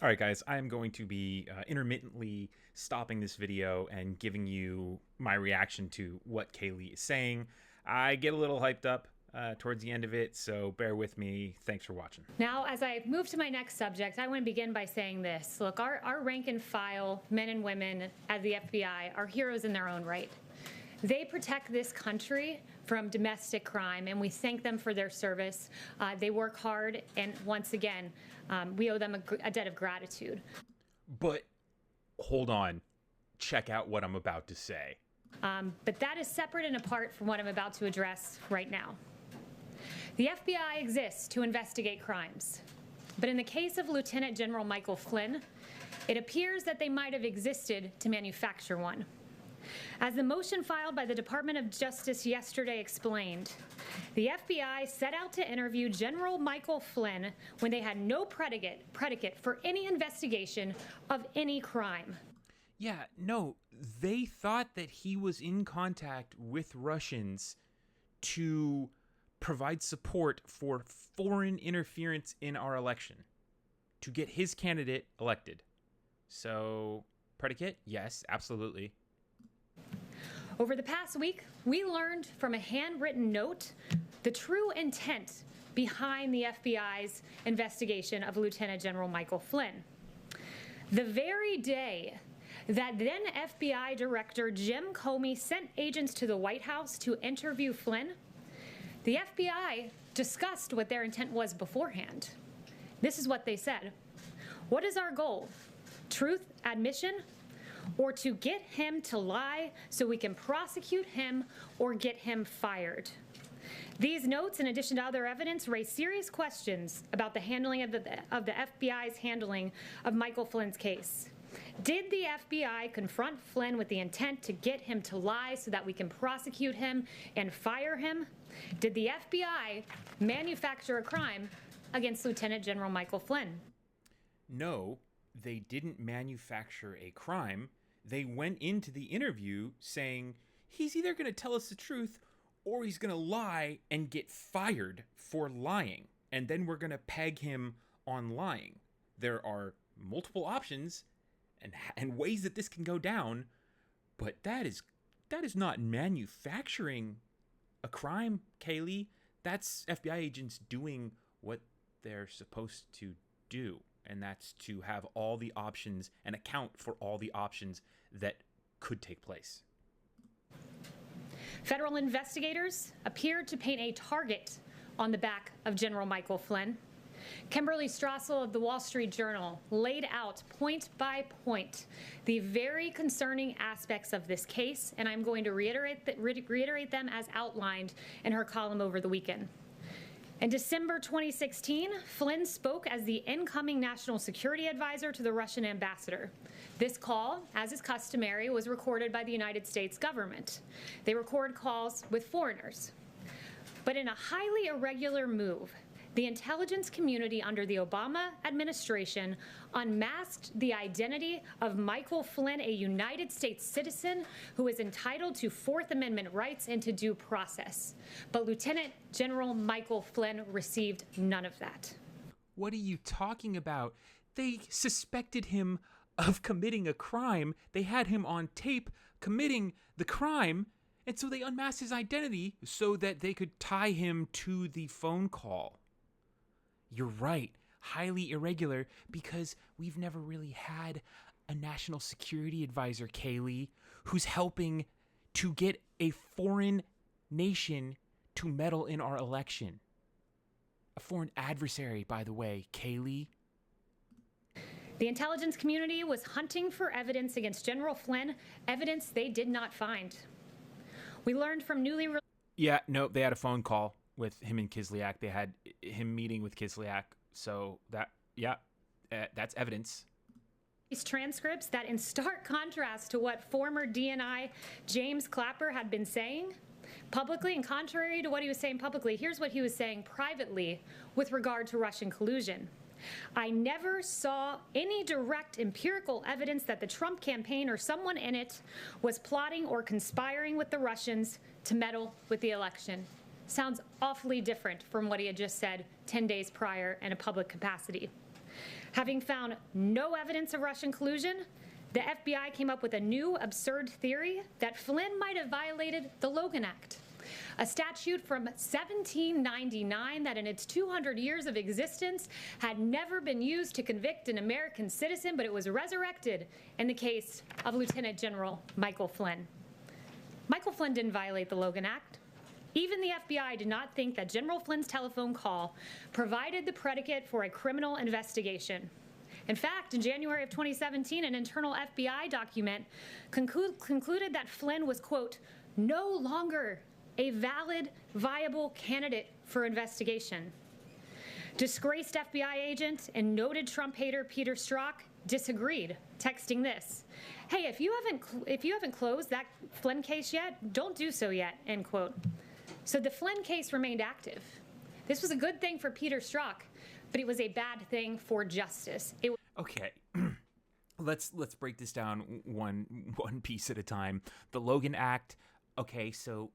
All right, guys, I'm going to be intermittently stopping this video and giving you my reaction to what Kayleigh is saying. I get a little hyped up towards the end of it, so bear with me. Thanks for watching. Now, as I move to my next subject, I want to begin by saying this. Look, our rank and file men and women at the FBI are heroes in their own right. They protect this country from domestic crime, and we thank them for their service. They work hard, and once again, we owe them a debt of gratitude. But hold on. Check out what I'm about to say. But that is separate and apart from what I'm about to address right now. The FBI exists to investigate crimes. But in the case of Lieutenant General Michael Flynn, it appears that they might have existed to manufacture one. As the motion filed by the Department of Justice yesterday explained, the FBI set out to interview General Michael Flynn when they had no predicate for any investigation of any crime. Yeah, no, they thought that he was in contact with Russians to provide support for foreign interference in our election, to get his candidate elected. So, predicate? Yes, absolutely. Over the past week, we learned from a handwritten note the true intent behind the FBI's investigation of Lieutenant General Michael Flynn. The very day that then FBI Director Jim Comey sent agents to the White House to interview Flynn, the FBI discussed what their intent was beforehand. This is what they said. What is our goal? Truth, admission, or to get him to lie so we can prosecute him or get him fired? These notes, in addition to other evidence, raise serious questions about the handling of the FBI's handling of Michael Flynn's case. Did the FBI confront Flynn with the intent to get him to lie so that we can prosecute him and fire him? Did the FBI manufacture a crime against Lieutenant General Michael Flynn? No, they didn't manufacture a crime. They went into the interview saying he's either going to tell us the truth or he's going to lie and get fired for lying. And then we're going to peg him on lying. There are multiple options and ways that this can go down, but that is not manufacturing a crime, Kayleigh. That's FBI agents doing what they're supposed to do, and that's to have all the options and account for all the options that could take place. Federal investigators appeared to paint a target on the back of General Michael Flynn. Kimberly Strassel of the Wall Street Journal laid out point by point the very concerning aspects of this case, and I'm going to reiterate them as outlined in her column over the weekend. In December 2016, Flynn spoke as the incoming national security advisor to the Russian ambassador. This call, as is customary, was recorded by the United States government. They record calls with foreigners. But in a highly irregular move, the intelligence community under the Obama administration unmasked the identity of Michael Flynn, a United States citizen who is entitled to Fourth Amendment rights and to due process. But Lieutenant General Michael Flynn received none of that. What are you talking about? They suspected him of committing a crime. They had him on tape committing the crime, and so they unmasked his identity so that they could tie him to the phone call. You're right, highly irregular, because we've never really had a national security advisor, Kayleigh, who's helping to get a foreign nation to meddle in our election. A foreign adversary, by the way, Kayleigh. The intelligence community was hunting for evidence against General Flynn, evidence they did not find. We learned from Yeah, no, they had a phone call with him and Kislyak. They had him meeting with Kislyak. So that's evidence. These transcripts that, in stark contrast to what former DNI James Clapper had been saying publicly, and contrary to what he was saying publicly, here's what he was saying privately with regard to Russian collusion. I never saw any direct empirical evidence that the Trump campaign or someone in it was plotting or conspiring with the Russians to meddle with the election. Sounds awfully different from what he had just said 10 days prior in a public capacity. Having found no evidence of Russian collusion, the FBI came up with a new absurd theory that Flynn might have violated the Logan Act, a statute from 1799 that in its 200 years of existence had never been used to convict an American citizen, but it was resurrected in the case of Lieutenant General Michael Flynn. Michael Flynn didn't violate the Logan Act. Even the FBI did not think that General Flynn's telephone call provided the predicate for a criminal investigation. In fact, in January of 2017, an internal FBI document concluded that Flynn was, quote, no longer a valid, viable candidate for investigation. Disgraced FBI agent and noted Trump hater Peter Strzok disagreed, texting this: "Hey, if you haven't closed that Flynn case yet, don't do so yet," end quote. So the Flynn case remained active. This was a good thing for Peter Strzok, but it was a bad thing for justice. Okay. Let's break this down one piece at a time. The Logan Act. Okay, so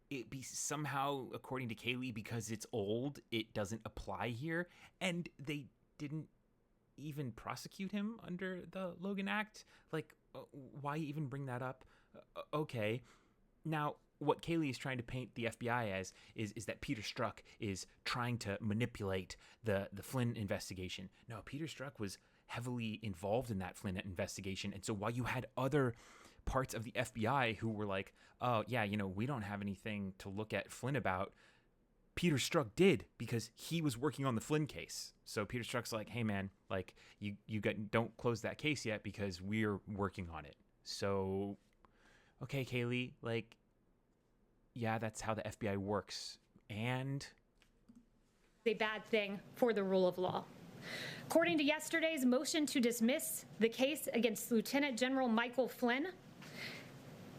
it be somehow, according to Kayleigh, because it's old, it doesn't apply here, and they didn't even prosecute him under the Logan Act. Like, why even bring that up? Okay. Now, what Kayleigh is trying to paint the FBI as is that Peter Strzok is trying to manipulate the Flynn investigation. No, Peter Strzok was heavily involved in that Flynn investigation, and so while you had other parts of the FBI who were like, oh yeah, we don't have anything to look at Flynn about, Peter Strzok did, because he was working on the Flynn case. So Peter Strzok's like, hey man, like you don't close that case yet because we're working on it. So okay, Kayleigh, like, yeah, that's how the FBI works. And a bad thing for the rule of law. According to yesterday's motion to dismiss the case against Lieutenant General Michael Flynn,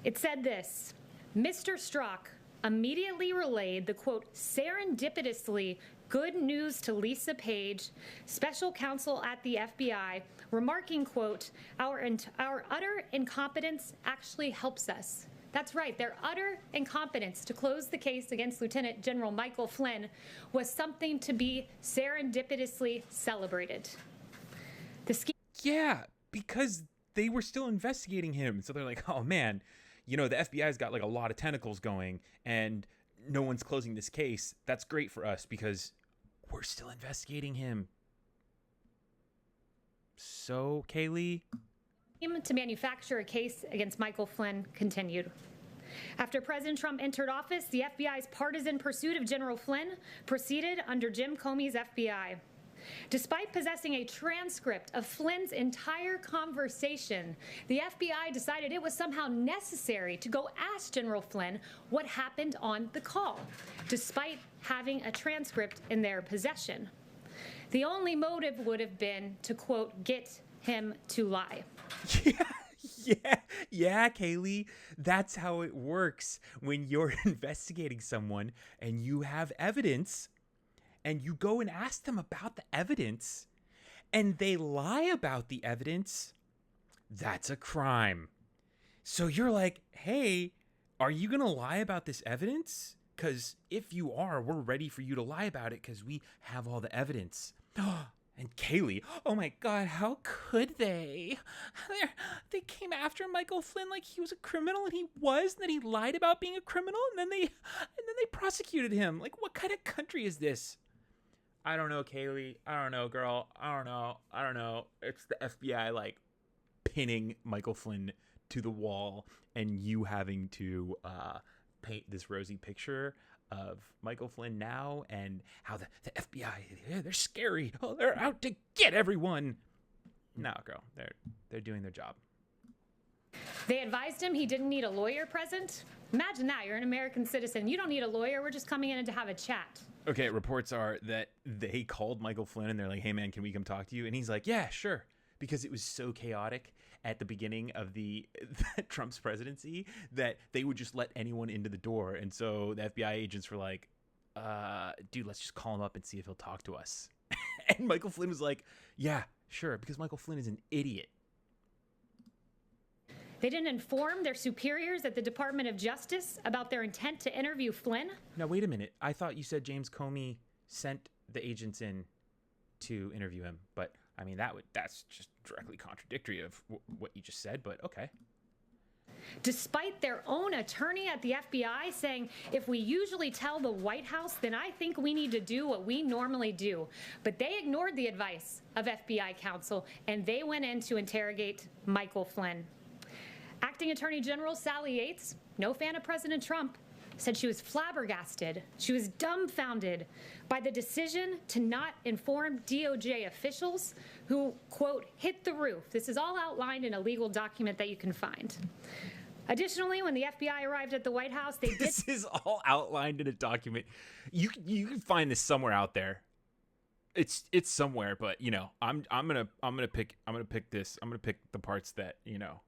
it said this: Mr. Strzok immediately relayed the, quote, serendipitously good news to Lisa Page, special counsel at the FBI, remarking, quote, our utter incompetence actually helps us. That's right, their utter incompetence to close the case against Lieutenant General Michael Flynn was something to be serendipitously celebrated. Yeah, because they were still investigating him. So they're like, oh man, the FBI's got like a lot of tentacles going and no one's closing this case. That's great for us because we're still investigating him. So, Kayleigh? To manufacture a case against Michael Flynn continued. After President Trump entered office, the FBI's partisan pursuit of General Flynn proceeded under Jim Comey's FBI. Despite possessing a transcript of Flynn's entire conversation, the FBI decided it was somehow necessary to go ask General Flynn what happened on the call, despite having a transcript in their possession. The only motive would have been to, quote, get him to lie. Yeah, Kayleigh. That's how it works when you're investigating someone and you have evidence and you go and ask them about the evidence and they lie about the evidence. That's a crime. So you're like, hey, are you going to lie about this evidence? Because if you are, we're ready for you to lie about it because we have all the evidence. And Kayleigh, oh my God, how could they? They came after Michael Flynn like he was a criminal, and he was, and then he lied about being a criminal, and then they prosecuted him. Like, what kind of country is this? I don't know, Kayleigh. I don't know, girl. I don't know. It's the FBI like pinning Michael Flynn to the wall, and you having to paint this rosy picture of Michael Flynn now and how the FBI, they're scary. Oh, they're out to get everyone. No, girl, they're doing their job. They advised him he didn't need a lawyer present. Imagine that. You're an American citizen. You don't need a lawyer. We're just coming in to have a chat. Okay, reports are that they called Michael Flynn and they're like, hey, man, can we come talk to you? And he's like, yeah, sure. Because it was so chaotic at the beginning of the Trump's presidency that they would just let anyone into the door. And so the FBI agents were like, dude, let's just call him up and see if he'll talk to us. And Michael Flynn was like, yeah, sure, because Michael Flynn is an idiot. They didn't inform their superiors at the Department of Justice about their intent to interview Flynn? Now, wait a minute. I thought you said James Comey sent the agents in to interview him, but I mean, that's just directly contradictory of what you just said, but okay. Despite their own attorney at the FBI saying, if we usually tell the White House, then I think we need to do what we normally do. But they ignored the advice of FBI counsel, and they went in to interrogate Michael Flynn. Acting Attorney General Sally Yates, no fan of President Trump, said she was flabbergasted, she was dumbfounded by the decision to not inform DOJ officials who, quote, hit the roof. This is all outlined in a legal document that you can find. Additionally, when the FBI arrived at the White House, they did... This is all outlined in a document. You can find this somewhere out there. It's somewhere, but I'm gonna pick the parts that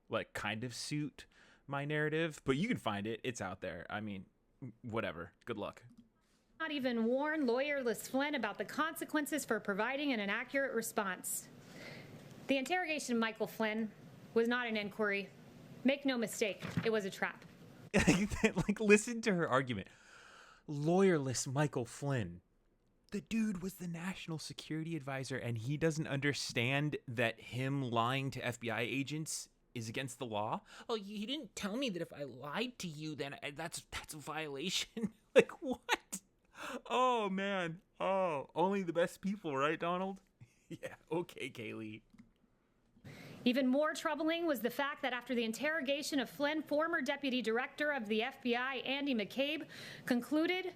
like kind of suit my narrative. But you can find it. It's out there. I mean, whatever. Good luck. Not even warn lawyerless Flynn about the consequences for providing an inaccurate response. The interrogation of Michael Flynn was not an inquiry. Make no mistake, it was a trap. Like, listen to her argument. Lawyerless Michael Flynn. The dude was the national security advisor, and he doesn't understand that him lying to FBI agents is against the law. Oh, he didn't tell me that if I lied to you, then that's a violation. Like, what? Oh, man. Oh, only the best people, right, Donald? Yeah, okay, Kayleigh. Even more troubling was the fact that after the interrogation of Flynn, former Deputy Director of the FBI, Andy McCabe, concluded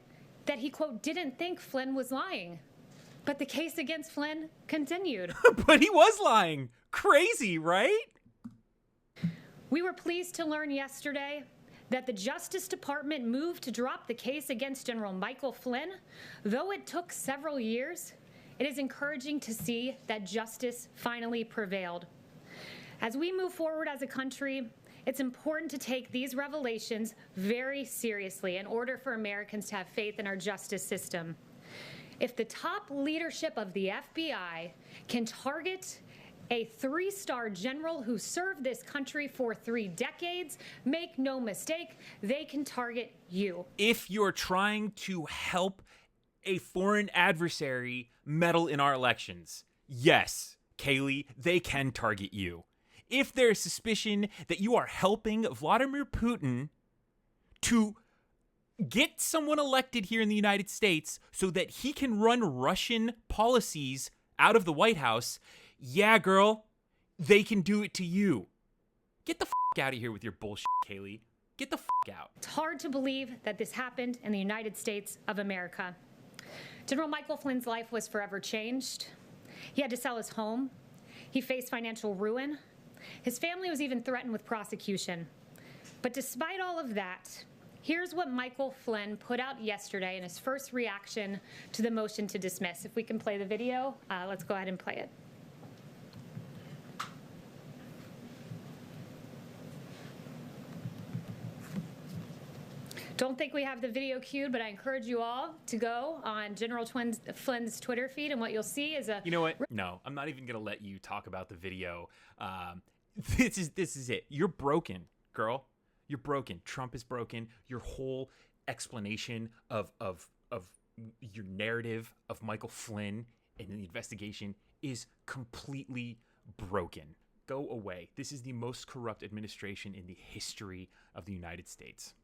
that he, quote, didn't think Flynn was lying. But the case against Flynn continued. But he was lying. Crazy, right? We were pleased to learn yesterday that the Justice Department moved to drop the case against General Michael Flynn. Though it took several years, it is encouraging to see that justice finally prevailed. As we move forward as a country, it's important to take these revelations very seriously in order for Americans to have faith in our justice system. If the top leadership of the FBI can target a 3-star general who served this country for 3 decades, make no mistake, they can target you. If you're trying to help a foreign adversary meddle in our elections, yes, Kayleigh, they can target you. If there's suspicion that you are helping Vladimir Putin to get someone elected here in the United States so that he can run Russian policies out of the White House, yeah, girl, they can do it to you. Get the out of here with your bullshit, Kayleigh. Get the out. It's hard to believe that this happened in the United States of America. General Michael Flynn's life was forever changed. He had to sell his home. He faced financial ruin. His family was even threatened with prosecution. But despite all of that, here's what Michael Flynn put out yesterday in his first reaction to the motion to dismiss. If we can play the video, let's go ahead and play it. Don't think we have the video queued, but I encourage you all to go on General Flynn's Twitter feed, and what you'll see is a... You know what? No, I'm not even going to let you talk about the video. This is it. You're broken, girl. You're broken. Trump is broken. Your whole explanation of your narrative of Michael Flynn and the investigation is completely broken. Go away. This is the most corrupt administration in the history of the United States.